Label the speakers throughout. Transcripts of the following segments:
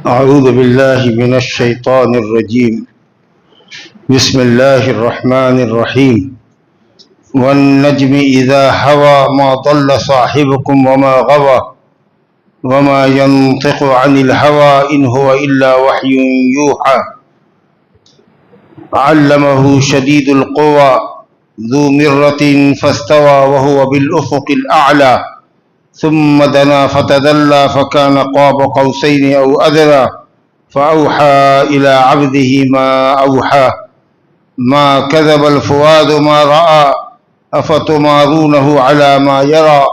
Speaker 1: أعوذ بالله من الشيطان الرجيم. بسم الله الرحمن الرحيم. والنجم إذا هوى ما ضل صاحبكم وما غوى وما ينطق عن الهوى إن هو إلا وحي يوحى علمه شديد القوى ذو مرة فاستوى وهو بالأفق الأعلى ثم دنا فتدلى فكان قاب قوسين أو أدنى فأوحى إلى عبده ما أوحى ما كذب الفؤاد ما رأى أفتمارونه على ما يرى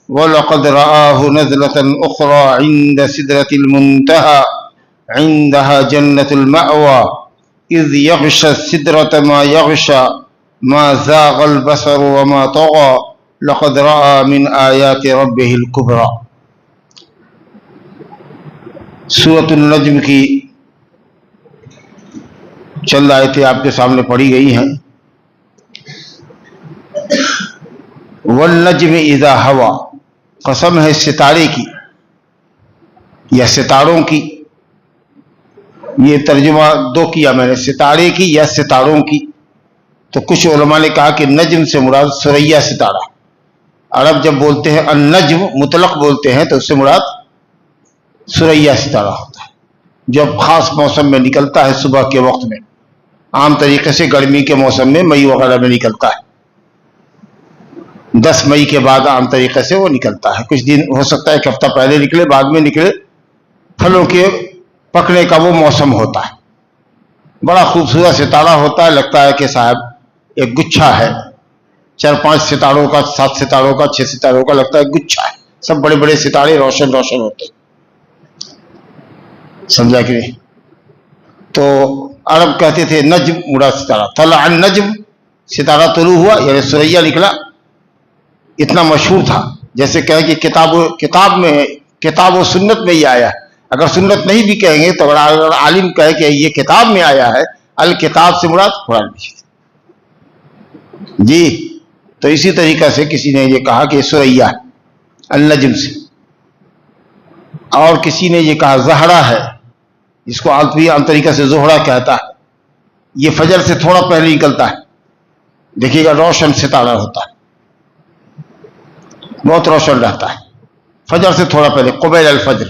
Speaker 1: ولقد رآه نزلة أخرى عند سدرة المنتهى عندها جنة المأوى إذ يغشى السدرة ما يغشى ما زاغ البصر وما طغى لقد رأى من آیات ربه الکبریٰ. سورۃ النجم کی چند آیتیں آپ کے سامنے پڑھی گئی ہیں. والنجم اذا ہوا، قسم ہے ستارے کی یا ستاروں کی. یہ ترجمہ دو کیا میں نے، ستارے کی یا ستاروں کی. تو کچھ علماء نے کہا کہ نجم سے مراد ثریا ستارہ. عرب جب بولتے ہیں النجم مطلق بولتے ہیں تو اس سے مراد ثریا ستارہ ہوتا ہے، جب خاص موسم میں نکلتا ہے صبح کے وقت میں. عام طریقے سے گرمی کے موسم میں مئی وغیرہ میں نکلتا ہے. 10 مئی کے بعد عام طریقے سے وہ نکلتا ہے. کچھ دن ہو سکتا ہے ایک ہفتہ پہلے نکلے، بعد میں نکلے. پھلوں کے پکنے کا وہ موسم ہوتا ہے. بڑا خوبصورت ستارہ ہوتا ہے، لگتا ہے کہ صاحب ایک گچھا ہے، 4-5 ستاروں کا، 7 ستاروں کا، 6 ستاروں کا، لگتا ہے گچھا ہے. سب بڑے بڑے ستارے روشن روشن ہوتے ہیں. سمجھا کہ نہیں؟ تو عرب کہتے تھے نجم مراد ستارہ. طلع النجم، ستارہ طلوع ہوا یعنی ثریا نکلا. اتنا مشہور تھا، جیسے کہیں کہ کتاب و سنت میں یہ آیا ہے. اگر سنت نہیں بھی کہیں گے تو اگر عالم کہے کہ یہ کتاب میں آیا ہے، الکتاب سے مراد قرآن مجید جی. تو اسی طریقہ سے کسی نے یہ کہا کہ ثریا النجم سے، اور کسی نے یہ کہا زہرہ ہے، جس کو عام طریقہ سے زہرہ کہتا ہے. یہ فجر سے تھوڑا پہلے نکلتا ہے. دیکھیے گا روشن ستارہ ہوتا ہے، بہت روشن رہتا ہے. فجر سے تھوڑا پہلے قبیل الفجر،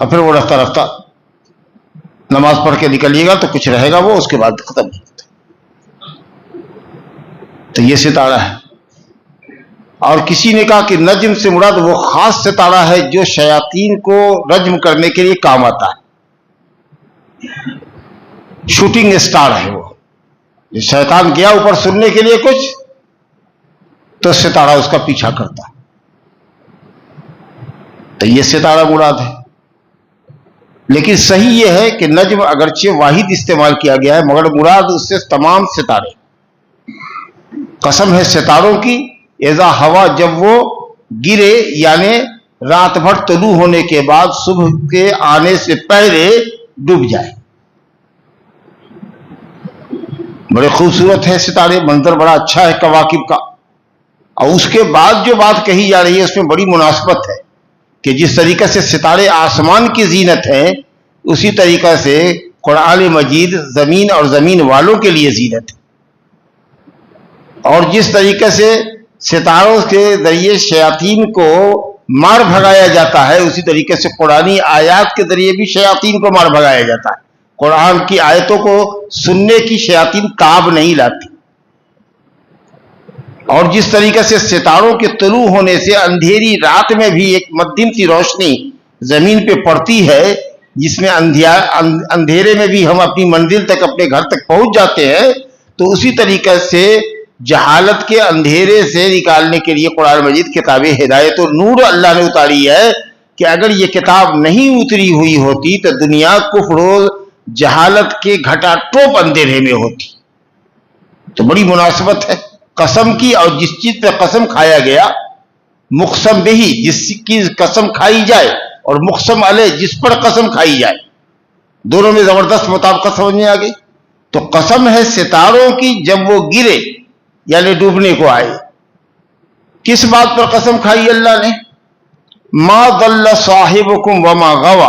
Speaker 1: اور پھر وہ رفتہ رفتہ نماز پڑھ کے نکلیے گا تو کچھ رہے گا، وہ اس کے بعد ختم ہو جاتا ہے. تو یہ ستارہ ہے. اور کسی نے کہا کہ نجم سے مراد وہ خاص ستارہ ہے جو شیاطین کو رجم کرنے کے لیے کام آتا ہے. شوٹنگ اسٹار ہے وہ. شیطان گیا اوپر سننے کے لیے کچھ، تو ستارہ اس کا پیچھا کرتا ہے. تو یہ ستارہ مراد ہے. لیکن صحیح یہ ہے کہ نجم اگرچہ واحد استعمال کیا گیا ہے، مگر مراد اس سے تمام ستارے. قسم ہے ستاروں کی اذا ہوا، جب وہ گرے یعنی رات بھر طلوع ہونے کے بعد صبح کے آنے سے پہلے ڈوب جائے. بڑے خوبصورت ہے ستارے، منظر بڑا اچھا ہے کواکب کا. اور اس کے بعد جو بات کہی جا رہی ہے اس میں بڑی مناسبت ہے کہ جس طریقے سے ستارے آسمان کی زینت ہیں، اسی طریقے سے قرآن مجید زمین اور زمین والوں کے لیے زینت ہے. اور جس طریقے سے ستاروں کے ذریعے شیاطین کو مار بھگایا جاتا ہے، اسی طریقے سے قرآنی آیات کے ذریعے بھی شیاطین کو مار بھگایا جاتا ہے. قرآن کی آیتوں کو سننے کی شیاطین تاب نہیں لاتی. اور جس طریقے سے ستاروں کے طلوع ہونے سے اندھیری رات میں بھی ایک مدھم سی روشنی زمین پہ پڑتی ہے، جس میں اندھیرے میں بھی ہم اپنی منزل تک، اپنے گھر تک پہنچ جاتے ہیں. تو اسی طریقے سے جہالت کے اندھیرے سے نکالنے کے لیے قرآن مجید کتاب ہدایت اور نور اللہ نے اتاری ہے کہ اگر یہ کتاب نہیں اتری ہوئی ہوتی تو دنیا کفر و جہالت کے گھٹا ٹوپ اندھیرے میں ہوتی. تو بڑی مناسبت ہے قسم کی. اور جس چیز پہ قسم کھایا گیا، مقسم بہی جس کی قسم کھائی جائے، اور مقسم علیہ جس پر قسم کھائی جائے، دونوں میں زبردست مطابقت سمجھ میں آ گئی. تو قسم ہے ستاروں کی جب وہ گرے یعنی ڈوبنے کو آئے. کس بات پر قسم کھائی اللہ نے؟ ما ضل صاحبکم وما غوا،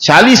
Speaker 1: 40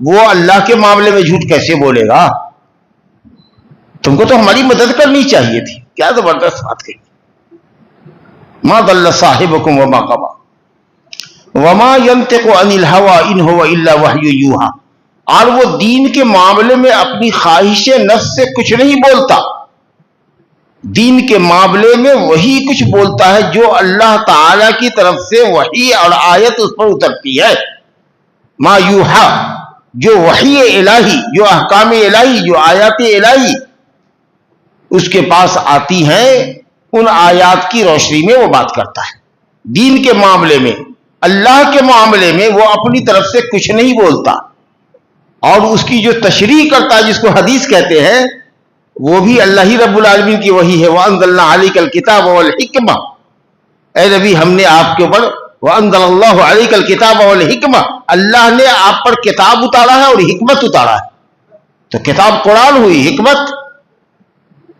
Speaker 1: وہ اللہ کے معاملے میں جھوٹ کیسے بولے گا؟ تم کو تو ہماری مدد کرنی چاہیے تھی. کیا زبردست بات کہی. ما ضل صاحبکم وما غوی وما ينطق عن الهوى ان هو الا وحی یوحی. اور وہ دین کے معاملے میں اپنی خواہش نفس سے کچھ نہیں بولتا. دین کے معاملے میں وہی کچھ بولتا ہے جو اللہ تعالی کی طرف سے وحی اور آیت اس پر اترتی ہے. ما یوحی، جو وحی الہی، جو احکام الہی، جو آیات الہی اس کے پاس آتی ہیں، ان آیات کی روشنی میں وہ بات کرتا ہے. دین کے معاملے میں، اللہ کے معاملے میں وہ اپنی طرف سے کچھ نہیں بولتا. اور اس کی جو تشریح کرتا ہے، جس کو حدیث کہتے ہیں، وہ بھی اللہ ہی رب العالمین کی وحی ہے. وَأَنزَلْنَا عَلَيْكَ الْكِتَابَ وَالْحِكْمَةَ. اے نبی، ہم نے آپ کے اوپر وَأَنزَلَ اللَّهُ عَلَيْكَ الْكِتَابَ وَالْحِكْمَةَ، اللہ نے آپ پر کتاب اتارا ہے اور حکمت اتارا ہے. تو کتاب قرآن ہوئی، حکمت،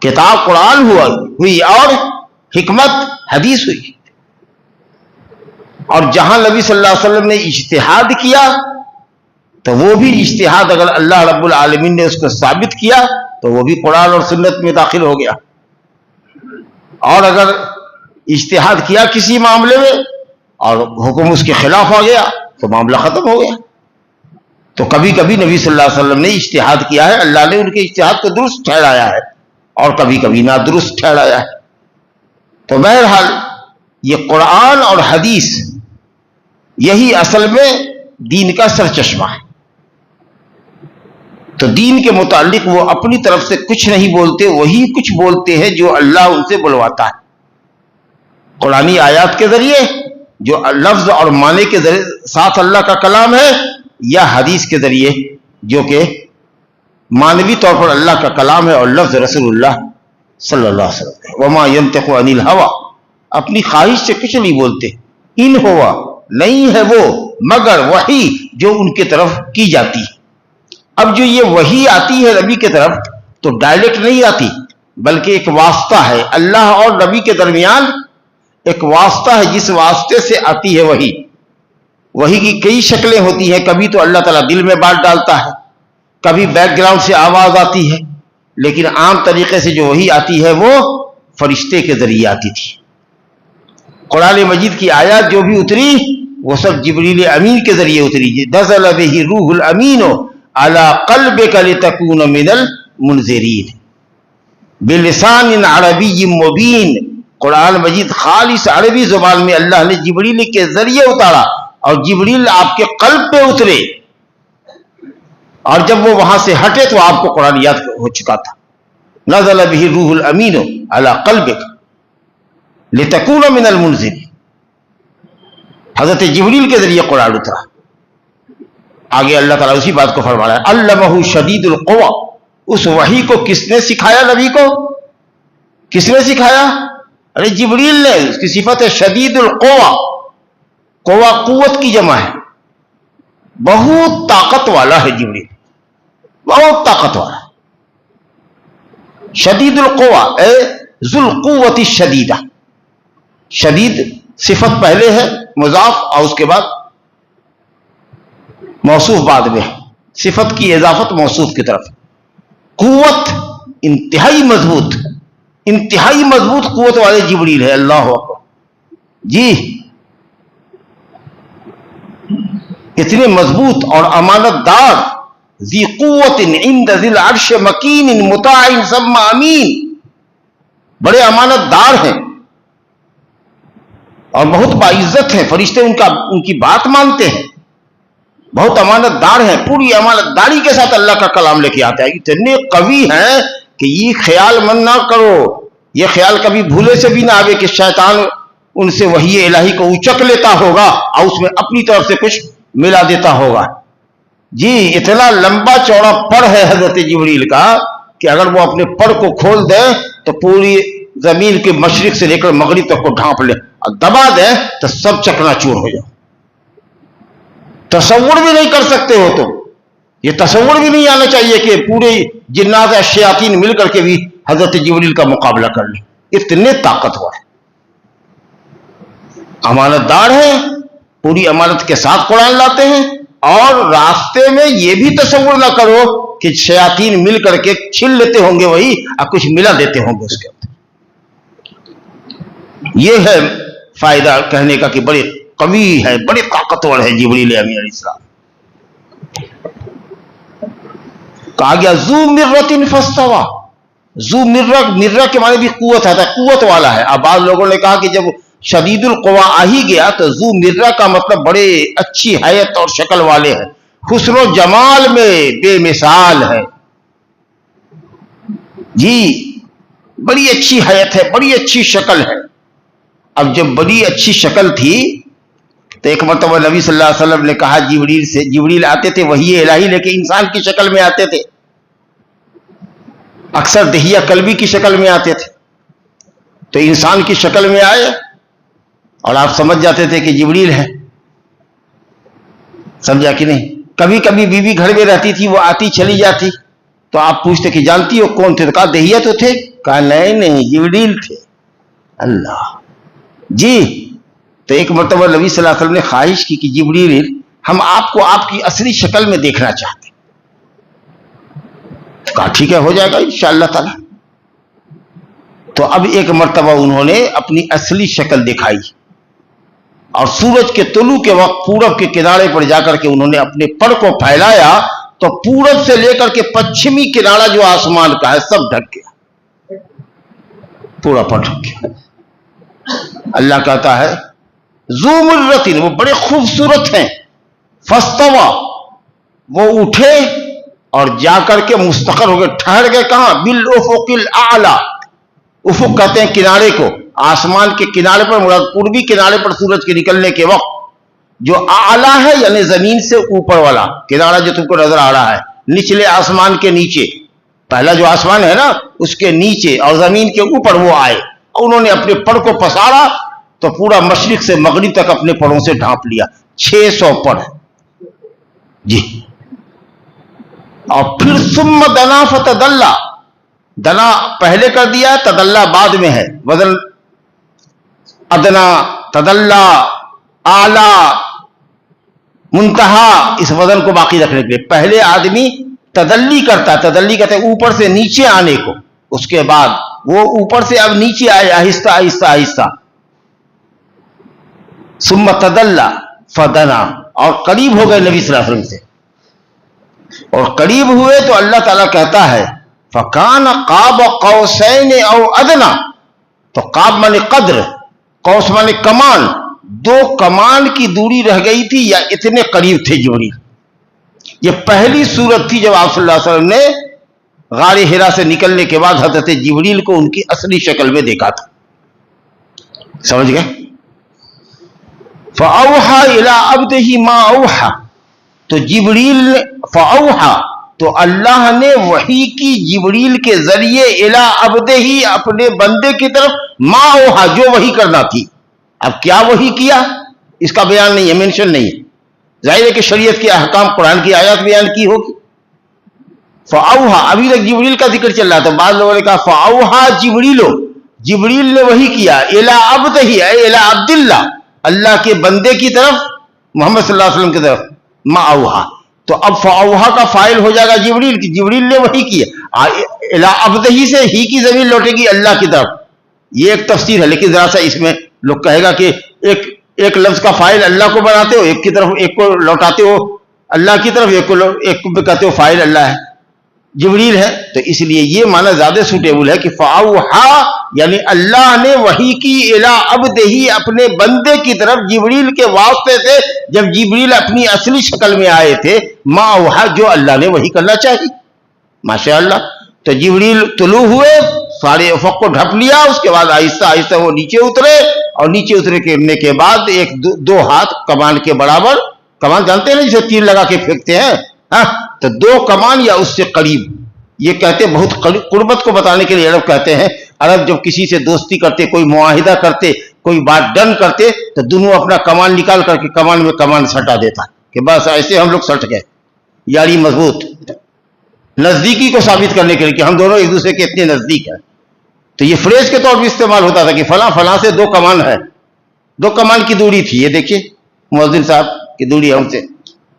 Speaker 1: کتاب قرآن ہوئی اور حکمت حدیث ہوئی. اور جہاں نبی صلی اللہ علیہ وسلم نے اجتہاد کیا تو وہ بھی اجتہاد اگر اللہ رب العالمین نے اس کو ثابت کیا تو وہ بھی قرآن اور سنت میں داخل ہو گیا. اور اگر اجتہاد کیا کسی معاملے میں اور حکم اس کے خلاف آ گیا تو معاملہ ختم ہو گیا. تو کبھی کبھی نبی صلی اللہ علیہ وسلم نے اجتہاد کیا ہے، اللہ نے ان کے اجتہاد کو درست ٹھہرایا ہے، اور کبھی کبھی نادرست ٹھہرایا ہے. تو بہرحال یہ قرآن اور حدیث یہی اصل میں دین کا سرچشمہ ہے. تو دین کے متعلق وہ اپنی طرف سے کچھ نہیں بولتے، وہی کچھ بولتے ہیں جو اللہ ان سے بلواتا ہے. قرآنی آیات کے ذریعے جو لفظ اور معنی کے ذریعے ساتھ اللہ کا کلام ہے، یا حدیث کے ذریعے جو کہ معنوی طور پر اللہ کا کلام ہے اور لفظ رسول اللہ صلی اللہ علیہ وسلم. وما ينطق عن الهوى، اپنی خواہش سے کچھ نہیں بولتے. ان ہوا، نہیں ہے وہ مگر وحی جو ان کی طرف کی جاتی ہے. اب جو یہ وحی آتی ہے نبی کی طرف تو ڈائریکٹ نہیں آتی، بلکہ ایک واسطہ ہے اللہ اور نبی کے درمیان، ایک واسطہ ہے جس واسطے سے آتی ہے وحی. وحی کی کئی شکلیں ہوتی ہیں. کبھی تو اللہ تعالیٰ دل میں بات ڈالتا ہے، کبھی بیک گراؤنڈ سے آواز آتی ہے، لیکن عام طریقے سے جو وحی آتی ہے وہ فرشتے کے ذریعے آتی تھی. قرآن مجید کی آیات جو بھی اتری وہ سب جبریل امین کے ذریعے اتری. نزل بہ روح الامین علی قلبک لتکون من المنذرین بلسان عربی مبین. قرآن مجید خالص عربی زبان میں اللہ نے جبریل کے ذریعے اتارا، اور جبریل آپ کے قلب پہ اترے، اور جب وہ وہاں سے ہٹے تو آپ کو قرآن یاد ہو چکا تھا. نزل بہ روح الامین علی قلبک لتکون من المنذرین. حضرت جبریل کے ذریعے قرآن اترا. آگے اللہ تعالیٰ اسی بات کو فرما رہا ہے، علمہ شدید القوی. اس وحی کو کس نے سکھایا؟ نبی کو کس نے سکھایا؟ ارے جبریل نے. اس کی صفت ہے شدید القوی. قوی قوت کی جمع ہے، بہت طاقت والا ہے جبریل، بہت طاقت والا. شدید القوی اے ذو القوت الشدیدہ. شدید صفت پہلے ہے مضاف، اور اس کے بعد موصوف بعد میں، صفت کی اضافت موصوف کی طرف. قوت انتہائی مضبوط، انتہائی مضبوط قوت والے جبریل ہے. اللہ اکبر. جی اتنے مضبوط اور امانت دار. ذی قوت عند ذی العرش مکین مطاع ثم امین. بڑے امانت دار ہیں اور بہت باعزت ہیں. فرشتے ان کی بات مانتے ہیں. بہت امانت دار ہیں، پوری امانت داری کے ساتھ اللہ کا کلام لے کے آتا ہے. اتنے قوی ہیں کہ یہ خیال مند نہ کرو، یہ خیال کبھی بھولے سے بھی نہ آوے کہ شیطان ان سے وحی الہی کو اچک لیتا ہوگا اور اس میں اپنی طرف سے کچھ ملا دیتا ہوگا. جی اتنا لمبا چوڑا پر ہے حضرت جبریل کا کہ اگر وہ اپنے پر کو کھول دیں تو پوری زمین کے مشرق سے لے کر مغرب تک کو ڈھانپ لے، اور دبا دیں تو سب چکنا چور ہو جائے. تصور بھی نہیں کر سکتے ہو تم. یہ تصور بھی نہیں آنا چاہیے کہ پورے جنات شیاطین مل کر کے بھی حضرت جبریل کا مقابلہ کر لیں. اتنے طاقتور ہیں، امانت دار ہیں، پوری امانت کے ساتھ قرآن لاتے ہیں. اور راستے میں یہ بھی تصور نہ کرو کہ شیاطین مل کر کے چھل لیتے ہوں گے وہی اور کچھ ملا دیتے ہوں گے اس کے اندر. یہ ہے فائدہ کہنے کا کہ بڑے قوی ہے, بڑے طاقتور ہے جبریل امین علیہ السلام. کہا گیا ذو مرۃ فاستوى. ذو مرہ کے معنی بھی قوت ہے, قوت والا ہے. اب بعض لوگوں نے کہا کہ جب شدید القوا آ ہی گیا تو ذو مرہ کا مطلب بڑے اچھی حیت اور شکل والے ہیں, حسن و جمال میں بے مثال ہے. جی بڑی اچھی حیت ہے, بڑی اچھی شکل ہے. اب جب بڑی اچھی شکل تھی تو ایک مرتبہ نبی صلی اللہ علیہ وسلم نے کہا جبریل سے, جبریل آتے تھے وحی الہی لے کے انسان کی شکل میں آتے تھے, اکثر دہیہ کلبی کی شکل میں آتے تھے, تو انسان کی شکل میں آئے اور آپ سمجھ جاتے تھے کہ جبریل ہے. سمجھا کہ نہیں؟ کبھی کبھی بیوی گھر میں رہتی تھی, وہ آتی چلی جاتی, تو آپ پوچھتے کہ جانتی ہو کون تھے؟ تو کہا دہیہ تو تھے. کہا نہیں جبریل تھے. اللہ جی. تو ایک مرتبہ نبی صلی اللہ علیہ وسلم نے خواہش کی کہ جبریل ہم آپ کو آپ کی اصلی شکل میں دیکھنا چاہتے ہیں. کہا ٹھیک ہے, ہو جائے گا انشاءاللہ تعالی. تو اب ایک مرتبہ انہوں نے اپنی اصلی شکل دکھائی اور سورج کے طلوع کے وقت پورب کے کنارے پر جا کر کے انہوں نے اپنے پر کو پھیلایا تو پورب سے لے کر کے پچھمی کنارہ جو آسمان کا ہے سب ڈھک گیا, پورا پر ڈھک گیا. اللہ کہتا ہے ذو مرۃ, وہ بڑے خوبصورت ہیں. فاستوى, وہ اٹھے اور جا کر کے مستقر ہو گئے, ٹھہر گئے. کہاں؟ بالافق الاعلی. افق کہتے ہیں کنارے کو, آسمان کے کنارے پر, مراد پوربی کنارے پر سورج کے نکلنے کے وقت جو اعلی ہے یعنی زمین سے اوپر والا کنارہ جو تم کو نظر آ رہا ہے, نچلے آسمان کے نیچے, پہلا جو آسمان ہے نا اس کے نیچے اور زمین کے اوپر وہ آئے. انہوں نے اپنے پر کو پسارا تو پورا مشرق سے مغرب تک اپنے پروں سے ڈھانپ لیا. 600 پر جی. اور پھر ثم دنا فتدلى, دنا پہلے کر دیا, تدلہ بعد میں ہے. وزن ادنا, تدلہ, اعلی, منتہا, اس وزن کو باقی رکھنے کے لیے پہلے آدمی تدلی کرتا ہے. تدلی کہتے ہیں اوپر سے نیچے آنے کو, اس کے بعد وہ اوپر سے اب نیچے آئے آہستہ آہستہ آہستہ. ثم تدلى فدنا, اور قریب ہو گئے نبی صلی اللہ علیہ وسلم سے, اور قریب ہوئے تو اللہ تعالیٰ کہتا ہے فکان قاب قوسین او ادنا. تو قاب مانے قدر, قوس مانے کمان, 2 کمان کی دوری رہ گئی تھی یا اتنے قریب تھے جبریل. یہ پہلی صورت تھی جب آپ صلی اللہ علیہ وسلم نے غار حرا سے نکلنے کے بعد حضرت جبریل کو ان کی اصلی شکل میں دیکھا تھا. سمجھ گئے؟ فَأَوْحَى إِلَىٰ عَبْدِهِ مَا أَوْحَى. تو جبریل فَأَوْحَى, تو اللہ نے وحی کی جبریل کے ذریعے اِلَىٰ عَبْدِهِ, اپنے بندے کی طرف, مَا أَوْحَى, جو وحی کرنا تھی. اب کیا وحی کیا اس کا بیان نہیں ہے, مینشن نہیں ہے. ظاہر ہے کہ شریعت کے احکام قرآن کی آیات بیان کی ہوگی. فَأَوْحَى, ابھی تک جبریل کا ذکر چل رہا تھا. بعض لوگوں نے کہا فَأَوْحَى جبریل, جبریل نے وحی کیا اِلَىٰ عَبْدِهِ اے اِلَىٰ عَبْدِ اللَّهِ, اللہ کے بندے کی طرف, محمد صلی اللہ علیہ وسلم کی طرف. ما اوحا, تو اب فاوحا کا فائل ہو جائے گا جبریل کی, جبریل نے وحی کی ہے. الی عبدہ سے ہی کی ضمیر لوٹے گی اللہ کی طرف. یہ ایک تفسیر ہے, لیکن ذرا سا اس میں لوگ کہے گا کہ ایک لفظ کا فائل اللہ کو بناتے ہو, ایک کی طرف ایک کو لوٹاتے ہو اللہ کی طرف, ایک کو کہتے ہو فائل اللہ ہے, جبریل ہے. تو اس لیے یہ معنی زیادہ سوٹیبل ہے کہ فاوحا یعنی اللہ نے وحی کی الی عبدہ, اپنے بندے کی طرف جبریل کے واسطے سے, جب جبریل اپنی اصلی شکل میں آئے تھے, ما اوحا, جو اللہ نے وحی کرنا چاہی. ماشاءاللہ. تو جبریل طلوع ہوئے, سارے افق کو ڈھپ لیا, اس کے بعد آہستہ آہستہ وہ نیچے اترے, اور نیچے اترنے کے بعد ایک 2 ہاتھ کمان کے برابر, کمان جانتے ہیں نا جسے تیر لگا کے پھینکتے ہیں, ہاں, تو 2 کمان یا اس سے قریب. یہ کہتے بہت قربت کو بتانے کے لیے عرب کہتے ہیں, عرب جب کسی سے دوستی کرتے, کوئی معاہدہ کرتے, کوئی بات ڈن کرتے, تو دونوں اپنا کمان نکال کر کے کمان میں کمان سٹا دیتا کہ بس ایسے ہم لوگ سٹ گئے, یاری مضبوط, نزدیکی کو ثابت کرنے کے لیے کہ ہم دونوں ایک دوسرے کے اتنے نزدیک ہیں. تو یہ فریز کے طور پر استعمال ہوتا تھا کہ فلاں فلاں سے 2 کمان ہے, 2 کمان کی دوری تھی. یہ دیکھیے مؤذن صاحب کی دوری ہم سے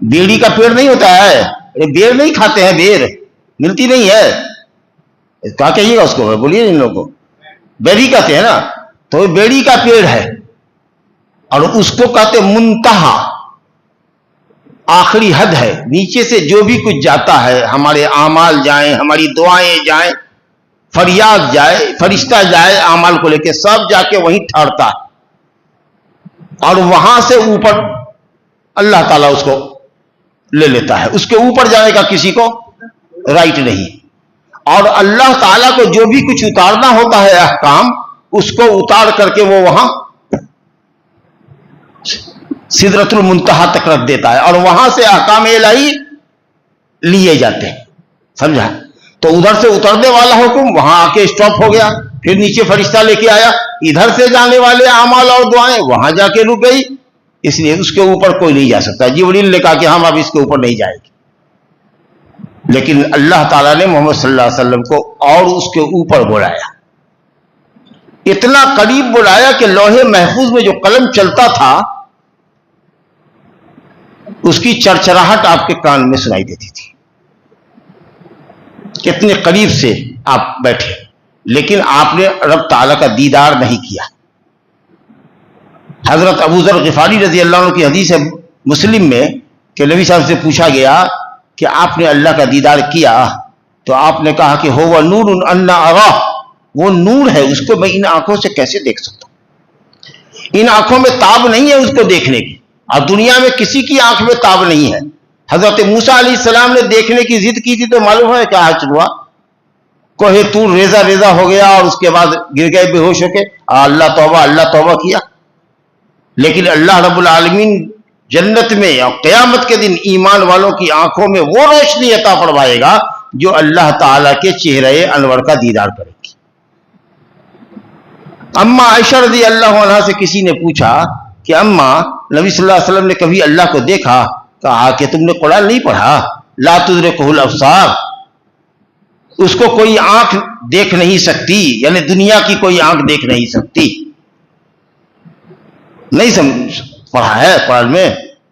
Speaker 1: بیڑی کا پیڑ نہیں ہوتا ہے, بیڑ نہیں کھاتے ہیں, بیڑ ملتی نہیں ہے, کیا کہیے گا اس کو, بولیے ان لوگوں کو بیڑی کہتے ہیں نا, تو بیڑی کا پیڑ ہے اور اس کو کہتے منتہا, آخری حد ہے, نیچے سے جو بھی کچھ جاتا ہے, ہمارے اعمال جائیں, ہماری دعائیں جائیں, فریاد جائے, فرشتہ جائے اعمال کو لے کے, سب جا کے وہیں ٹھہرتا ہے اور وہاں سے اوپر اللہ تعالیٰ اس کو لے لیتا ہے, اس کے اوپر جانے کا کسی کو رائٹ نہیں. اور اللہ تعالیٰ کو جو بھی کچھ اتارنا ہوتا ہے احکام, اس کو اتار کر کے وہ وہاں سدرۃ المنتہا تک رکھ دیتا ہے اور وہاں سے احکام الہی لیے جاتے ہیں, سمجھا؟ تو ادھر سے اترنے والا حکم وہاں آ کے اسٹاپ ہو گیا, پھر نیچے فرشتہ لے کے آیا, ادھر سے جانے والے اعمال اور دعائیں وہاں جا کے رک گئی, اس لیے اس کے اوپر کوئی نہیں جا سکتا. جبریل نے کہا کہ ہم اب اس کے اوپر نہیں جائیں گے, لیکن اللہ تعالیٰ نے محمد صلی اللہ علیہ وسلم کو اور اس کے اوپر بلایا, اتنا قریب بلایا کہ لوح محفوظ میں جو قلم چلتا تھا اس کی چرچراہٹ آپ کے کان میں سنائی دیتی تھی, کتنے قریب سے آپ بیٹھے, لیکن آپ نے رب تعالیٰ کا دیدار نہیں کیا. حضرت ابو ذر غفاری رضی اللہ عنہ کی حدیث ہے مسلم میں کہ نبی صاحب سے پوچھا گیا کہ آپ نے اللہ کا دیدار کیا, تو آپ نے کہا کہ ہو نور انا اراہ, وہ نور ہے, اس کو میں ان آنکھوں سے کیسے دیکھ سکتا ہوں, ان آنکھوں میں تاب نہیں ہے اس کو دیکھنے کی, اور دنیا میں کسی کی آنکھ میں تاب نہیں ہے. حضرت موسیٰ علیہ السلام نے دیکھنے کی ضد کی تھی تو معلوم ہے کیا حاصل ہوا, کوہ طور ریزہ ریزہ ہو گیا اور اس کے بعد گر گئے بے ہوش ہو کے, اللہ توبہ کیا. لیکن اللہ رب العالمین جنت میں اور قیامت کے دن ایمان والوں کی آنکھوں میں وہ روشنی عطا فرمائے گا جو اللہ تعالیٰ کے چہرے انور کا دیدار کرے گی. اما عائشہ رضی اللہ عنہا سے کسی نے پوچھا کہ اما, نبی صلی اللہ علیہ وسلم نے کبھی اللہ کو دیکھا؟ کہا کہ تم نے قرآن نہیں پڑھا, لا تدرکہ الابصار, اس کو کوئی آنکھ دیکھ نہیں سکتی, یعنی دنیا کی کوئی آنکھ دیکھ نہیں سکتی. نہیں پڑھا ہے قرآن میں,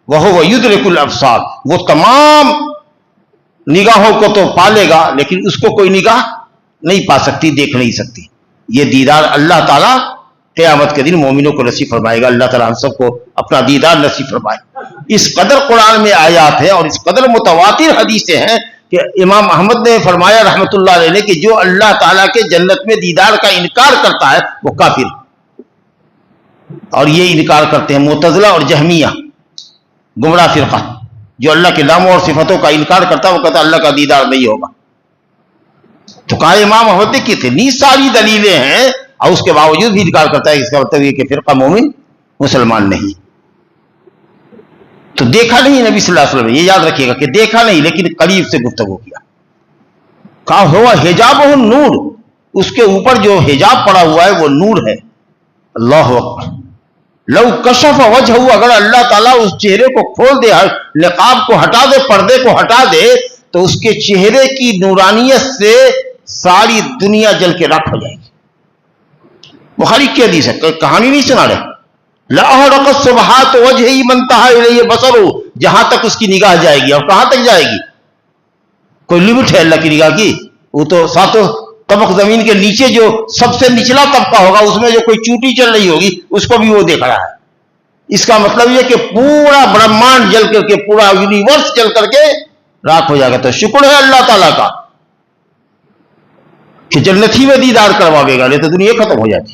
Speaker 1: وہ یدرک الابصار, وہ تمام نگاہوں کو تو پالے گا لیکن اس کو کوئی نگاہ نہیں پا سکتی, دیکھ نہیں سکتی. یہ دیدار اللہ تعالیٰ قیامت کے دن مومنوں کو نصیب فرمائے گا. اللہ تعالیٰ ہم سب کو اپنا دیدار نصیب فرمائے. اس قدر قرآن میں آیات ہیں اور اس قدر متواتر حدیثیں ہیں کہ امام احمد نے فرمایا رحمۃ اللہ علیہ نے کہ جو اللہ تعالیٰ کے جنت میں دیدار کا انکار کرتا ہے وہ کافر. اور یہ انکار کرتے ہیں معتزلہ اور جہمیہ, گمراہ فرقہ, جو اللہ کے ناموں اور صفتوں کا انکار کرتا ہے وہ کہتا ہے اللہ کا دیدار نہیں ہوگا. تو کہا امام احمد نے کتنی ساری دلیلیں ہیں اور اس کے باوجود بھی انکار کرتا ہے, اس کا مطلب یہ کہ فرقہ مومن مسلمان نہیں. تو دیکھا نہیں نبی صلی اللہ علیہ وسلم, یہ یاد رکھیے گا کہ دیکھا نہیں لیکن قریب سے گفتگو کیا. کہا ہوا حجاب نور, اس کے اوپر جو حجاب پڑا ہوا ہے وہ نور ہے. اللہ اکبر. لو کشف وجہہ, اگر اللہ تعالیٰ اس چہرے کو کھول دے, نقاب کو ہٹا دے, پردے کو ہٹا دے, تو اس کے چہرے کی نورانیت سے ساری دنیا جل کے راکھ ہو جائے گی. بخاری کی حدیث ہے, کہانی نہیں سنا رہے. لأحرقت سبحات وجہی من انتہا الیہ بصرہ, جہاں تک اس کی نگاہ جائے گی. اور کہاں تک جائے گی؟ کوئی لمٹ ہے اللہ کی نگاہ کی؟ وہ تو ساتوں طبق زمین کے نیچے جو سب سے نچلا طبقہ ہوگا اس میں جو کوئی چوٹی چل رہی ہوگی اس کو بھی وہ دیکھ رہا ہے. اس کا مطلب یہ کہ پورا برہمانڈ جل کر کے, پورا یونیورس جل کر کے راکھ ہو جائے گا. تو شکر ہے اللہ تعالیٰ کا کہ جنت ہی میں دیدار کرواوے گا, نہیں تو دنیا ختم ہو جاتی.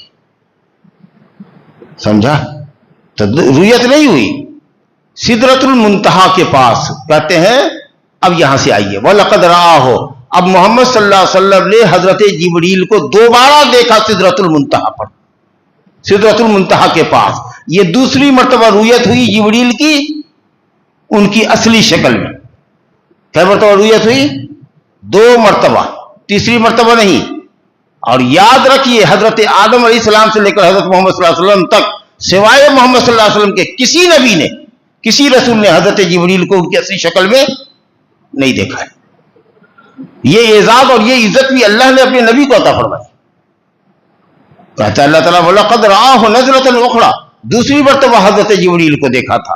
Speaker 1: سمجھا؟ تو رؤیت نہیں ہوئی. سدرۃ المنتہا کے پاس کہتے ہیں اب یہاں سے آئیے. وَلَقَدْ رَآهُ, اب محمد صلی اللہ علیہ وسلم نے حضرت جبریل کو دوبارہ دیکھا سدرۃ المنتہا پر, سدرۃ المنتہا کے پاس. یہ دوسری مرتبہ رؤیت ہوئی جبریل کی ان کی اصلی شکل میں. کیا مرتبہ رؤیت ہوئی؟ 2 مرتبہ, تیسری مرتبہ نہیں. اور یاد رکھیے حضرت آدم علیہ السلام سے لے کر حضرت محمد صلی اللہ علیہ وسلم تک سوائے محمد صلی اللہ علیہ وسلم کے کسی نبی نے, کسی رسول نے حضرت جبریل کو ان کی اصلی شکل میں نہیں دیکھا ہے. یہ اعزاز اور یہ عزت بھی اللہ نے اپنے نبی کو عطا فرمائی. کہتا ہے اللہ تعالیٰ وَلَقَدْ رَآهُ نَزْلَةً أُخْرَىٰ, دوسری مرتبہ حضرت جبریل کو دیکھا تھا.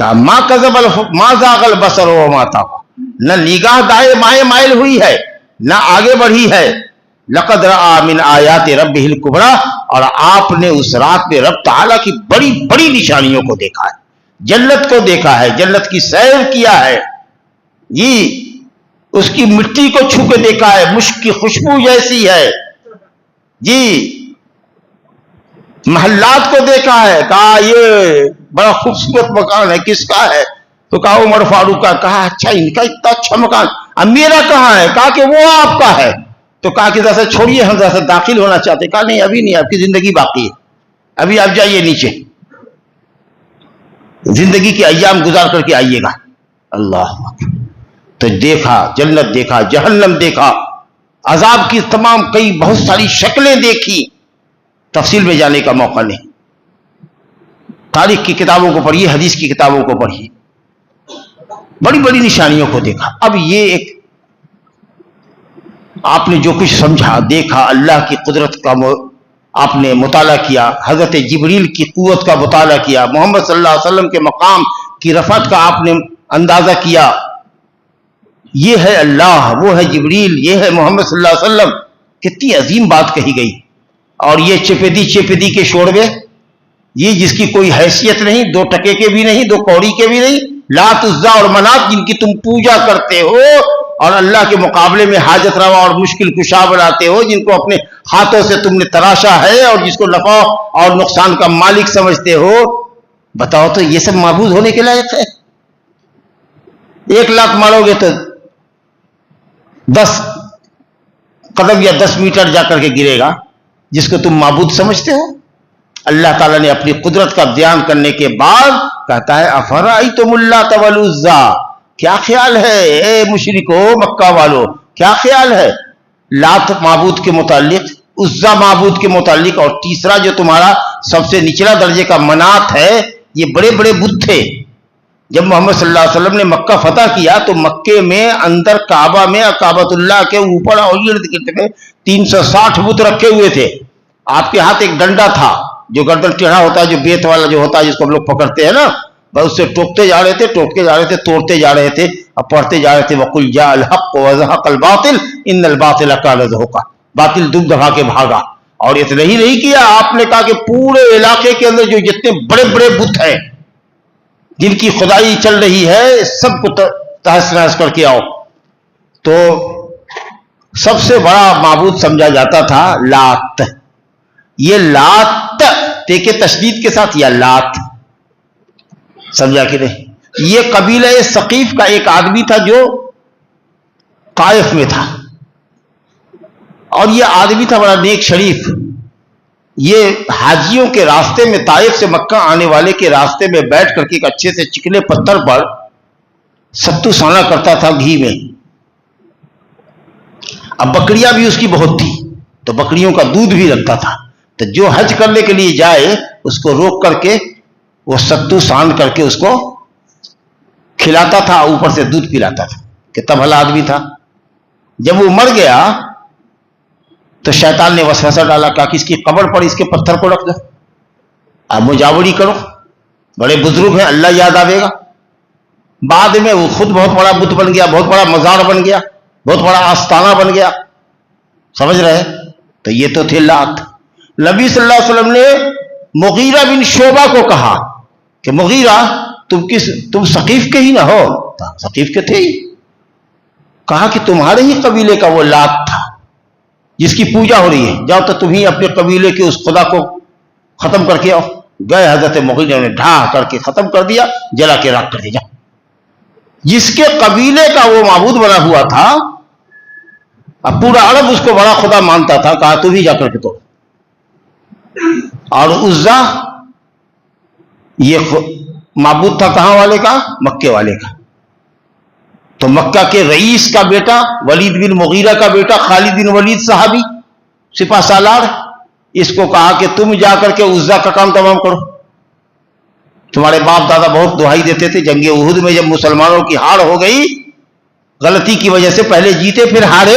Speaker 1: کہا ما زاغل بصر وما طغى، نہ نگاہ دائیں بائیں مائل ہوئی ہے نہ آگے بڑھی ہے. لقد رأى من آیات ربہ الکبریٰ، اور آپ نے اس رات میں رب تعالیٰ کی بڑی بڑی نشانیوں کو دیکھا ہے. جنت کو دیکھا ہے، جنت کی سیر کیا ہے جی، اس کی مٹی کو چھو کے دیکھا ہے، مشک کی خوشبو جیسی ہے جی. محلات کو دیکھا ہے، کہا یہ بڑا خوبصورت مکان ہے، کس کا ہے؟ تو کہا عمر فاروق کا. کہا اچھا ان کا اتنا اچھا مکان، اب میرا کہاں ہے؟ کہا کہ وہ آپ کا ہے. تو کہا کہ ذرا چھوڑیے، ہم ذرا داخل ہونا چاہتے. کہا نہیں ابھی نہیں، آپ کی زندگی باقی ہے، ابھی آپ جائیے نیچے، زندگی کے ایام گزار کر کے آئیے گا. اللہ تو دیکھا، جنت دیکھا، جہنم دیکھا، عذاب کی تمام کئی بہت ساری شکلیں دیکھی. تفصیل میں جانے کا موقع نہیں. تاریخ کی کتابوں کو پڑھیے، حدیث کی کتابوں کو پڑھیے، بڑی بڑی نشانیوں کو دیکھا. اب یہ ایک آپ نے جو کچھ سمجھا دیکھا، اللہ کی قدرت کا آپ نے مطالعہ کیا، حضرت جبریل کی قوت کا مطالعہ کیا، محمد صلی اللہ علیہ وسلم کے مقام کی رفعت کا آپ نے اندازہ کیا. یہ ہے اللہ، وہ ہے جبریل، یہ ہے محمد صلی اللہ علیہ وسلم. کتنی عظیم بات کہی گئی. اور یہ چپیدی کے شوربے، یہ جس کی کوئی حیثیت نہیں، 2 ٹکے کے بھی نہیں، 2 کوڑی کے بھی نہیں، لات عزا اور منات جن کی تم پوجا کرتے ہو اور اللہ کے مقابلے میں حاجت روا اور مشکل کشا بناتے ہو، جن کو اپنے ہاتھوں سے تم نے تراشا ہے اور جس کو نفع اور نقصان کا مالک سمجھتے ہو، بتاؤ تو یہ سب معبود ہونے کے لائق ہے؟ 1 لاکھ مارو گے تو 10 قدم یا 10 میٹر جا کر کے گرے گا، جس کو تم معبود سمجھتے ہو. اللہ تعالیٰ نے اپنی قدرت کا بیان کرنے کے بعد کہتا ہے افرأیتم اللات والعزیٰ، کیا خیال ہے اے مشرکو مکہ والو، کیا خیال ہے لات معبود کے متعلق، عزیٰ معبود کے متعلق، اور تیسرا جو تمہارا سب سے نچلا درجے کا منات ہے. یہ بڑے بڑے بت تھے. جب محمد صلی اللہ علیہ وسلم نے مکہ فتح کیا تو مکے میں اندر کعبہ میں کعبۃ اللہ کے اوپر اور ارد گرد میں 360 بت رکھے ہوئے تھے. آپ کے ہاتھ ایک ڈنڈا تھا جو گردن ٹیڑھا ہوتا ہے، جو بیت والا جو ہوتا ہے جس کو ہم لوگ پکڑتے ہیں نا، بس اس سے ٹوکتے جا رہے تھے، ٹوکتے جا رہے تھے، توڑتے جا رہے تھے اور پڑھتے جا رہے تھے وَقُلْ جَاءَ الْحَقُّ وَزَهَقَ الْبَاطِلُ إِنَّ الْبَاطِلَ كَانَ زَهُوقًا. باطل دب دبا کے بھاگا. اور اتنا ہی نہیں کیا، آپ نے کہا کہ پورے علاقے کے اندر جو جتنے بڑے بڑے بت ہیں جن کی خدائی چل رہی ہے، سب کو تہس نہس کر کے آؤ. تو سب سے بڑا معبود سمجھا جاتا تھا لات. یہ لات کے تشدید کے ساتھ، یا لات سمجھا کہ نہیں. یہ قبیلہ ثقیف کا ایک آدمی تھا جو طائف میں تھا، اور یہ آدمی تھا بڑا نیک شریف. یہ حاجیوں کے راستے میں، طائف سے مکہ آنے والے کے راستے میں بیٹھ کر کے ایک اچھے سے چکنے پتھر پر ستو سانا کرتا تھا گھی میں. اب بکریاں بھی اس کی بہت تھی تو بکریوں کا دودھ بھی رکھتا تھا. تو جو حج کرنے کے لیے جائے اس کو روک کر کے وہ ستو سان کر کے اس کو کھلاتا تھا، اوپر سے دودھ پلاتا تھا. کتنا بھلا آدمی تھا. جب وہ مر گیا تو شیطان نے وسوسہ ڈالا، کہا کہ اس کی قبر پر اس کے پتھر کو رکھ دو، اب مجاوری کرو، بڑے بزرگ ہیں، اللہ یاد آئے گا. بعد میں وہ خود بہت بڑا بت بن گیا، بہت بڑا مزار بن گیا، بہت بڑا آستانہ بن گیا. سمجھ رہے؟ تو یہ تو تھے لات. نبی صلی اللہ علیہ وسلم نے مغیرہ بن شعبہ کو کہا کہ مغیرہ تم ثقیف کے ہی نہ ہو؟ ثقیف کے تھے ہی. کہا کہ تمہارے ہی قبیلے کا وہ لات تھا جس کی پوجا ہو رہی ہے، جاؤ تو تم ہی اپنے قبیلے کے اس خدا کو ختم کر کے آؤ. گئے حضرت مغیرہ نے ڈھا کر کے ختم کر دیا، جلا کے راکھ کر دیا. جس کے قبیلے کا وہ معبود بنا ہوا تھا، اب پورا عرب اس کو بڑا خدا مانتا تھا. کہا تم ہی جا کر کے توڑ. اور عزا یہ معبود تھا کہاں والے کا؟ مکے والے کا. تو مکہ کے رئیس کا بیٹا، ولید بن مغیرہ کا بیٹا، خالد بن ولید صحابی سپہ سالار، اس کو کہا کہ تم جا کر کے عزا کا کام تمام کرو. تمہارے باپ دادا بہت دہائی دیتے تھے. جنگ احد میں جب مسلمانوں کی ہار ہو گئی غلطی کی وجہ سے، پہلے جیتے پھر ہارے،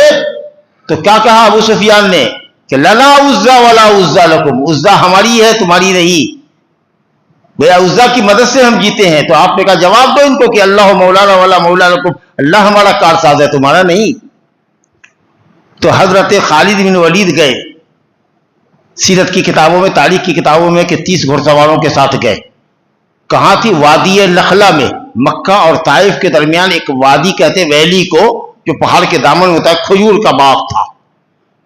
Speaker 1: تو کیا کہا ابو سفیان نے کہ لنا عزا ولا عزا لکم، عزا ہماری ہے تمہاری نہیں. گویا عزا کی مدد سے ہم جیتے ہیں. تو آپ نے کہا جواب دو ان کو کہ اللہ مولانا والا مولا لکم، اللہ ہمارا کارساز ہے تمہارا نہیں. تو حضرت خالد بن ولید گئے سیرت کی کتابوں میں، تاریخ کی کتابوں میں کہ 30 گھڑ سواروں کے ساتھ گئے. کہاں تھی؟ وادی نخلا میں، مکہ اور طائف کے درمیان ایک وادی کہتے ویلی کو، جو پہاڑ کے دامن میں ہوتا ہے، کھجور کا باغ تھا.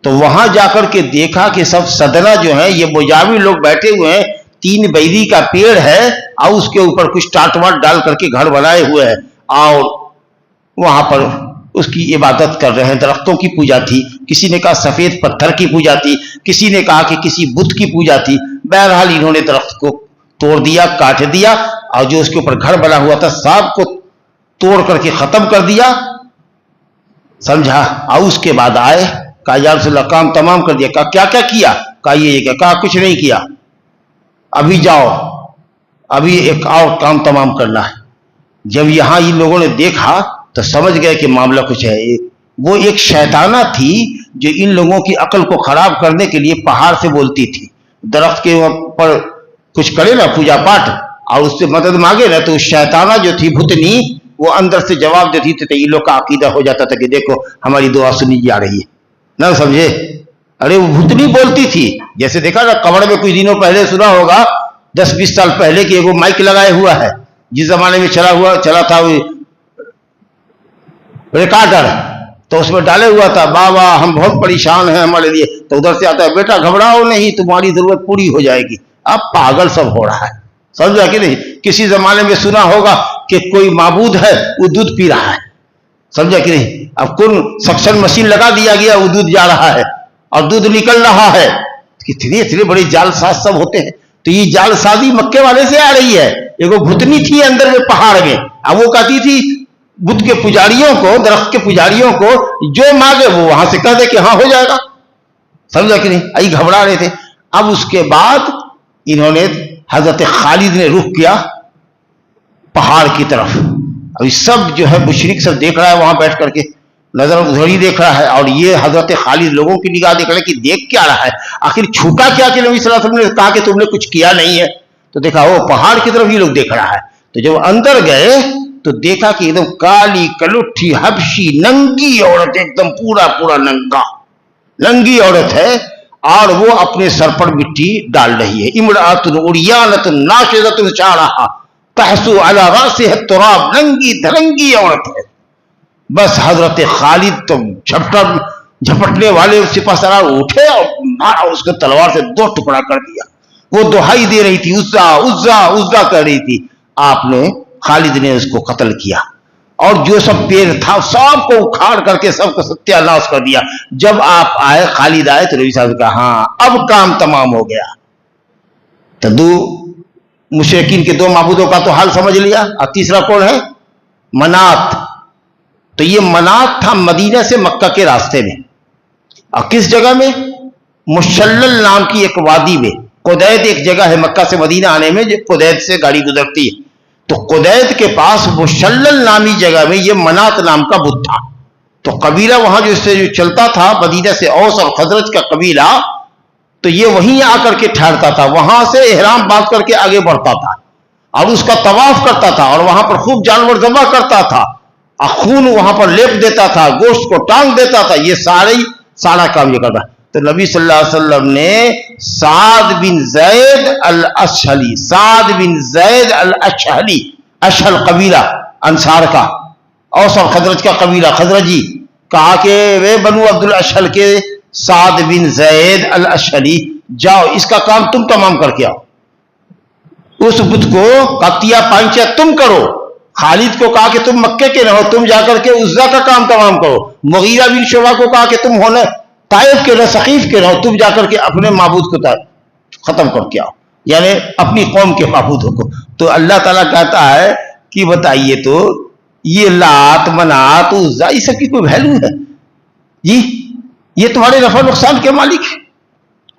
Speaker 1: تو وہاں جا کر کے دیکھا کہ سب سدنا جو ہیں یہ مجاور لوگ بیٹھے ہوئے ہیں، 3 بیری کا پیڑ ہے اور اس کے اوپر کچھ ٹاٹ واٹ ڈال کر کے گھر بنائے ہوئے ہیں اور وہاں پر اس کی عبادت کر رہے ہیں. درختوں کی پوجا تھی، کسی نے کہا سفید پتھر کی پوجا تھی، کسی نے کہا کہ کسی بت کی پوجا تھی. بہرحال انہوں نے درخت کو توڑ دیا، کاٹ دیا اور جو اس کے اوپر گھر بنا ہوا تھا سب کو توڑ کر کے ختم کر دیا. سمجھا؟ اور اس کے بعد آئے، کہا یا رسول اللہ کام تمام کر دیا. کہا کیا کیا کیا؟ کہا یہ کہا کچھ نہیں کیا، ابھی جاؤ، ابھی ایک اور کام تمام کرنا ہے. جب یہاں ان لوگوں نے دیکھا تو سمجھ گئے کہ معاملہ کچھ ہے. وہ ایک شیطانہ تھی جو ان لوگوں کی عقل کو خراب کرنے کے لیے پہاڑ سے بولتی تھی. درخت کے اوپر کچھ کرے نا پوجا پاٹ اور اس سے مدد مانگے نا، تو اس شیطانہ جو تھی بھتنی، وہ اندر سے جواب دیتی تھی. تو ان لوگ کا عقیدہ ہو جاتا تھا کہ دیکھو ہماری دعا سنی جا رہی ہے. نہ سمجھے؟ ارے وہ بھتنی بولتی تھی. جیسے دیکھا نا کمر میں کچھ دنوں پہلے سنا ہوگا 10-20 سال پہلے کہ وہ مائک لگائے ہوا ہے، جس زمانے میں چلا تھا وہ ریکارڈر، تو اس میں ڈالے ہوا تھا بابا ہم بہت پریشان ہیں ہمارے لیے. تو ادھر سے آتا ہے بیٹا گھبراؤ نہیں، تمہاری ضرورت پوری ہو جائے گی. اب پاگل سب ہو رہا ہے. سمجھا کہ نہیں؟ کسی زمانے میں سنا ہوگا کہ کوئی معبود ہے وہ دودھ پی رہا ہے. سمجھا کہ نہیں؟ اب کون سکشن مشین لگا دیا گیا، وہ دودھ جا رہا ہے اور دودھ نکل رہا ہے. اتنے بڑے جال ساز سب ہوتے ہیں. تو یہ جال سازی مکے والے سے آ رہی ہے. ایک بھتنی تھی اندر میں پہاڑ میں، اب وہ کہتی تھی بدھ کے پجاریوں کو، درخت کے پجاریوں کو جو مانگے وہ وہاں سے کہہ دے کہ ہاں ہو جائے گا. سمجھا کہ نہیں؟ ای گھبرا رہے تھے. اب اس کے بعد انہوں نے حضرت خالد نے رخ کیا پہاڑ کی طرف. ابھی سب جو ہے مشرک سب دیکھ رہا ہے وہاں بیٹھ کر کے، نظر ادھر ہی دیکھ رہا ہے. اور یہ حضرت خالد لوگوں کی نگاہ دیکھ رہا ہے کہ دیکھ کیا رہا ہے، آخر چھوٹا کیا کہ نبی صلی اللہ علیہ وسلم نے کہا کہ تم نے کچھ کیا نہیں ہے. تو دیکھا وہ پہاڑ کی طرف ہی لوگ دیکھ رہا ہے. تو جب اندر گئے تو دیکھا کہ ایک دم کالی کلٹھی حبشی ننگی عورت، ایک دم پورا ننگا ننگی عورت ہے اور وہ اپنے سر پر مٹی ڈال رہی ہے. امرأۃ عریانۃ ناشزۃ شعرھا تحسو علی رأسها التراب، ننگی دھرنگی عورت ہے. بس حضرت خالد تو جھپٹنے والے سپہ سالار اٹھے اور مارا، اس کو تلوار سے 2 ٹکڑا کر دیا. وہ دہائی دے رہی تھی، عزا عزا عزا کر رہی تھی. آپ نے خالد نے اس کو قتل کیا اور جو سب پیڑ تھا سب کو اکھاڑ کر کے سب کو ستیہ ناش کر دیا. جب آپ آئے، خالد آئے، تو نبی صاحب نے کہا ہاں اب کام تمام ہو گیا. تو 2 مشرکین کے 2 معبودوں کا تو حال سمجھ لیا. اور تیسرا کون ہے؟ منات. تو یہ منات تھا مدینہ سے مکہ کے راستے میں. اور کس جگہ میں؟ مشلل نام کی ایک وادی میں. قدید ایک جگہ ہے مکہ سے مدینہ آنے میں، جو قدید سے گاڑی گزرتی ہے. تو قدید کے پاس مشلل نامی جگہ میں یہ منات نام کا بت تھا. تو قبیلہ وہاں جو چلتا تھا مدینہ سے، اوس اور خزرج کا قبیلہ، تو یہ وہیں آ کر کے ٹھہرتا تھا. وہاں سے احرام باندھ کر کے آگے بڑھتا تھا اور اس کا طواف کرتا تھا اور وہاں پر خوب جانور ذبح کرتا تھا اور خون وہاں پر لیپ دیتا تھا، گوشت کو ٹانگ دیتا تھا. یہ سارا کام یہ کرتا. تو نبی صلی اللہ علیہ وسلم نے سعد بن زید الاشہلی، سعد بن زید الاشہلی، اشہل قبیلہ انصار کا، اوس اور خزرج کا قبیلہ خزرجی، کہا کہ وے بنو عبد الاشہل کے سعد بن زید الاشہلی، جاؤ اس کا کام تم تمام کر کے آؤ. اس بت کو قطیہ پانچہ تم کرو. خالد کو کہا کہ تم مکے کے رہو، تم جا کر کے عزا کا کام تمام کرو. مغیرہ بن شعبہ کو کہا کہ تم ہونے طائف کے رہو، ثقیف کے رہو، تم جا کر کے اپنے معبود کو ختم کر کے آؤ، یعنی اپنی قوم کے معبودوں کو. تو اللہ تعالیٰ کہتا ہے کہ بتائیے تو یہ لات منات عزا یہ سب کی کوئی ویلو ہے؟ جی یہ تمہارے نفع نقصان کے مالک ہے؟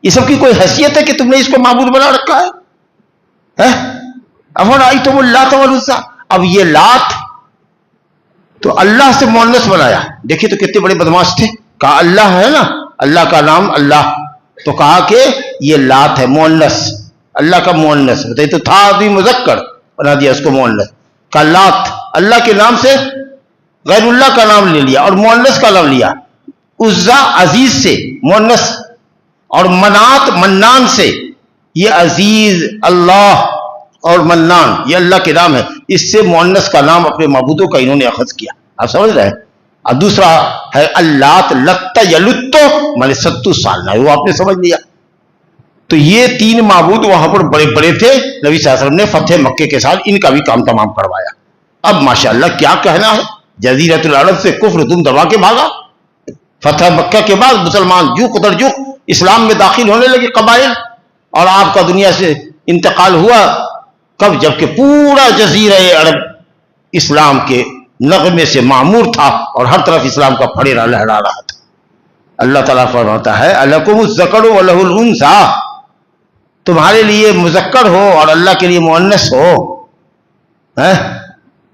Speaker 1: یہ سب کی کوئی حیثیت ہے کہ تم نے اس کو معبود بنا رکھا ہے؟ افرأیتم اللات والعزی. اب یہ لات تو اللہ سے مؤنث بنایا. دیکھیے تو کتنے بڑے بدماش تھے. کہا اللہ ہے نا، اللہ کا نام اللہ، تو کہا کہ یہ لات ہے مؤنث. اللہ کا مؤنث بتائیے تو تھا آدمی مذکر بنا دیا اس کو مؤنث کا لات اللہ کے نام سے غیر اللہ کا نام لے لیا اور مؤنث کا نام لیا عزا عزیز سے مؤنث اور منات منان سے یہ عزیز اللہ اور منان یہ اللہ کے نام ہے اس سے مؤنث کا نام اپنے معبودوں کا انہوں نے اخذ کیا آپ سمجھ رہے ہیں اور دوسرا ہے اللات لت یلتو مانے ستو سالنا وہ آپ نے سمجھ لیا تو یہ تین معبود وہاں پر بڑے بڑے تھے نبی صلی اللہ علیہ وسلم نے فتح مکے کے ساتھ ان کا بھی کام تمام کروایا اب ماشاءاللہ کیا کہنا ہے جزیرۃ العرب سے کفر تم دبا کے بھاگا فتح مکہ کے بعد مسلمان جو قدر جو اسلام میں داخل ہونے لگے قبائل اور آپ کا دنیا سے انتقال ہوا کب جبکہ پورا جزیرہ عرب اسلام کے نغمے سے معمور تھا اور ہر طرف اسلام کا پھڑیرا لہرا رہا تھا اللہ تعالیٰ فرماتا ہے الکم الذکر ولہ الانثی تمہارے لیے مذکر ہو اور اللہ کے لیے مؤنث ہو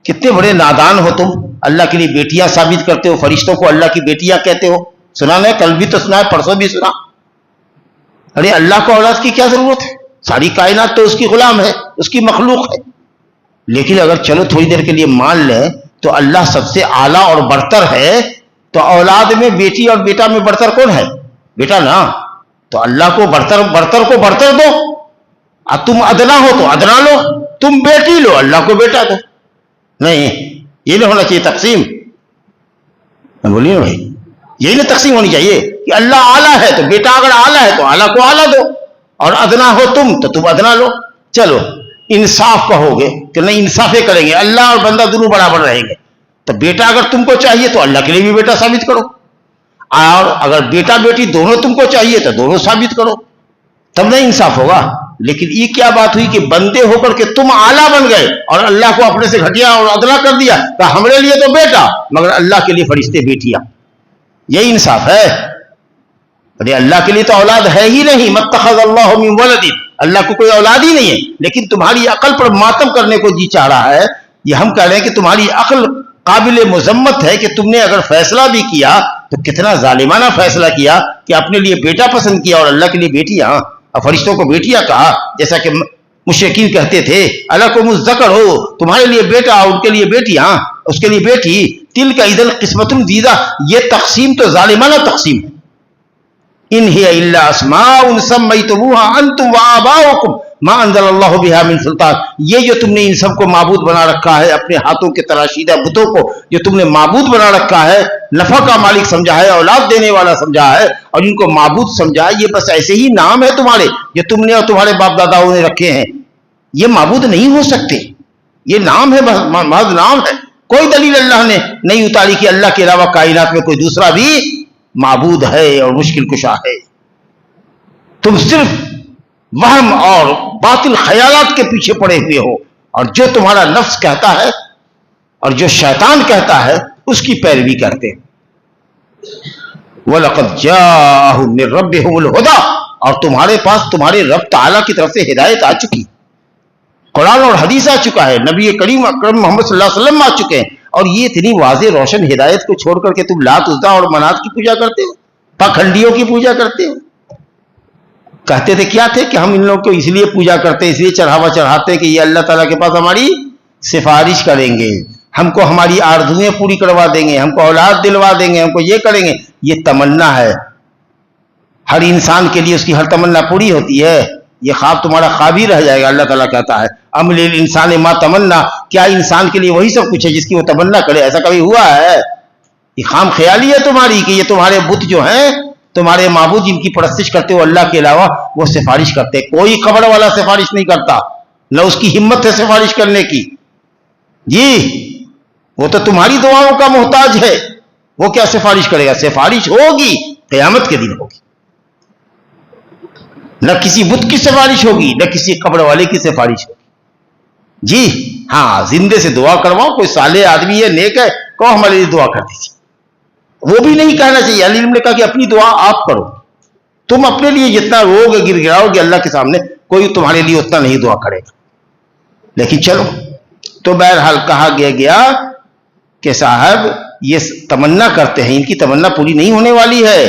Speaker 1: کتنے بڑے نادان ہو تم اللہ کے لیے بیٹیاں ثابت کرتے ہو فرشتوں کو اللہ کی بیٹیاں کہتے ہو سنا نہیں کل بھی تو سنا ہے پرسوں بھی سنا ارے اللہ کو اولاد کی کیا ضرورت ہے ساری کائنات تو اس کی غلام ہے اس کی مخلوق ہے لیکن اگر چلو تھوڑی دیر کے لیے مان لیں تو اللہ سب سے اعلیٰ اور برتر ہے تو اولاد میں بیٹی اور بیٹا میں برتر کون ہے بیٹا نا تو اللہ کو برتر کو برتر دو تم ادنا ہو تو ادنا لو تم بیٹی لو اللہ کو بیٹا دو نہیں یہ نہیں ہونا چاہیے تقسیم بولیے بھائی یہی نہیں تقسیم ہونی چاہیے کہ اللہ اعلیٰ ہے تو بیٹا اگر اعلیٰ ہے تو اعلیٰ کو اعلیٰ دو اور ادنا ہو تم تو تم ادنا لو چلو انصاف کہو گے کہ نہیں انصافے کریں گے اللہ اور بندہ دونوں برابر رہیں گے تو بیٹا اگر تم کو چاہیے تو اللہ کے لیے بھی بیٹا ثابت کرو اور اگر بیٹا بیٹی دونوں تم کو چاہیے تو دونوں ثابت کرو تب نہیں انصاف ہوگا لیکن یہ کیا بات ہوئی کہ بندے ہو کر کے تم اعلیٰ بن گئے اور اللہ کو اپنے سے گھٹیا اور ادنا کر دیا کہ ہمارے لیے تو بیٹا مگر اللہ کے لیے فرشتے بیٹیاں یہی انصاف ہے ارے اللہ کے لیے تو اولاد ہے ہی نہیں متخذ اللہ من ولد اللہ کو کوئی اولاد ہی نہیں ہے لیکن تمہاری عقل پر ماتم کرنے کو جی چاہ رہا ہے یہ ہم کہہ رہے ہیں کہ تمہاری عقل قابل مذمت ہے کہ تم نے اگر فیصلہ بھی کیا تو کتنا ظالمانہ فیصلہ کیا کہ اپنے لیے بیٹا پسند کیا اور اللہ کے لیے بیٹیاں اور فرشتوں کو بیٹیاں کہا جیسا کہ مشرکین کہتے تھے الکم الذکر ہو تمہارے لیے بیٹا اور ان کے لیے بیٹیاں اس کے لیے بیٹی تل کا اذن قسمت الضیزہ یہ تقسیم تو ظالمانہ تقسیم ہے ان ہی الا اسماء سمیتموها انتم وآباؤکم ما انزل اللہ بہا من سلطان یہ جو تم نے ان سب کو معبود بنا رکھا ہے اپنے ہاتھوں کے تراشیدہ بتوں کو جو تم نے معبود بنا رکھا ہے نفع کا مالک سمجھا ہے اولاد دینے والا سمجھا ہے اور ان کو معبود سمجھا ہے یہ بس ایسے ہی نام ہے تمہارے جو تم نے اور تمہارے باپ داداؤں نے رکھے ہیں یہ معبود نہیں ہو سکتے یہ نام ہے محض نام ہے کوئی دلیل اللہ نے نہیں اتاری کہ اللہ کے علاوہ کائنات میں کوئی دوسرا بھی معبود ہے اور مشکل کشا ہے تم صرف وہم اور باطل خیالات کے پیچھے پڑے ہوئے ہو اور جو تمہارا نفس کہتا ہے اور جو شیطان کہتا ہے اس کی پیروی کرتے وَلَقَدْ جَاءَهُم مِّن رَّبِّهُمُ الْهُدَىٰ اور تمہارے پاس تمہارے رب تعالیٰ کی طرف سے ہدایت آ چکی قرآن اور حدیث آ چکا ہے نبی کریم اکرم محمد صلی اللہ علیہ وسلم آ چکے ہیں اور یہ اتنی واضح روشن ہدایت کو چھوڑ کر کے تم لات عزا اور منات کی پوجا کرتے ہو پاکھنڈیوں کی پوجا کرتے ہو کہتے تھے کیا تھے کہ ہم ان لوگوں کو اس لیے پوجا کرتے اس لیے چڑھاوا چڑھاتے ہیں کہ یہ اللہ تعالیٰ کے پاس ہماری سفارش کریں گے ہم کو ہماری آرزویں پوری کروا دیں گے ہم کو اولاد دلوا دیں گے ہم کو یہ کریں گے یہ تمنا ہے ہر انسان کے لیے اس کی ہر تمنا پوری ہوتی ہے یہ خواب تمہارا خواب ہی رہ جائے گا اللہ تعالیٰ کہتا ہے ام للانسان ما تمنا کیا انسان کے لیے وہی سب کچھ ہے جس کی وہ تمنا کرے ایسا کبھی ہوا ہے یہ خام خیالی ہے تمہاری کہ یہ تمہارے بت جو ہیں تمہارے معبود جن کی پرستش کرتے ہو اللہ کے علاوہ وہ سفارش کرتے کوئی قبر والا سفارش نہیں کرتا نہ اس کی ہمت ہے سفارش کرنے کی جی وہ تو تمہاری دعاؤں کا محتاج ہے وہ کیا سفارش کرے گا سفارش ہوگی قیامت کے دن ہوگی نہ کسی بت کی سفارش ہوگی نہ کسی قبر والے کی سفارش ہوگی جی ہاں زندے سے دعا کرواؤ کوئی صالح آدمی ہے نیک ہے کہو ہمارے لیے دعا کر دیجیے وہ بھی نہیں کہنا چاہیے علی نے کہا کہ اپنی دعا آپ کرو تم اپنے لیے جتنا رو گے گر گراؤ گے اللہ کے سامنے کوئی تمہارے لیے اتنا نہیں دعا کرے گا لیکن چلو تو بہرحال کہا گیا کہ صاحب یہ تمنا کرتے ہیں ان کی تمنا پوری نہیں ہونے والی ہے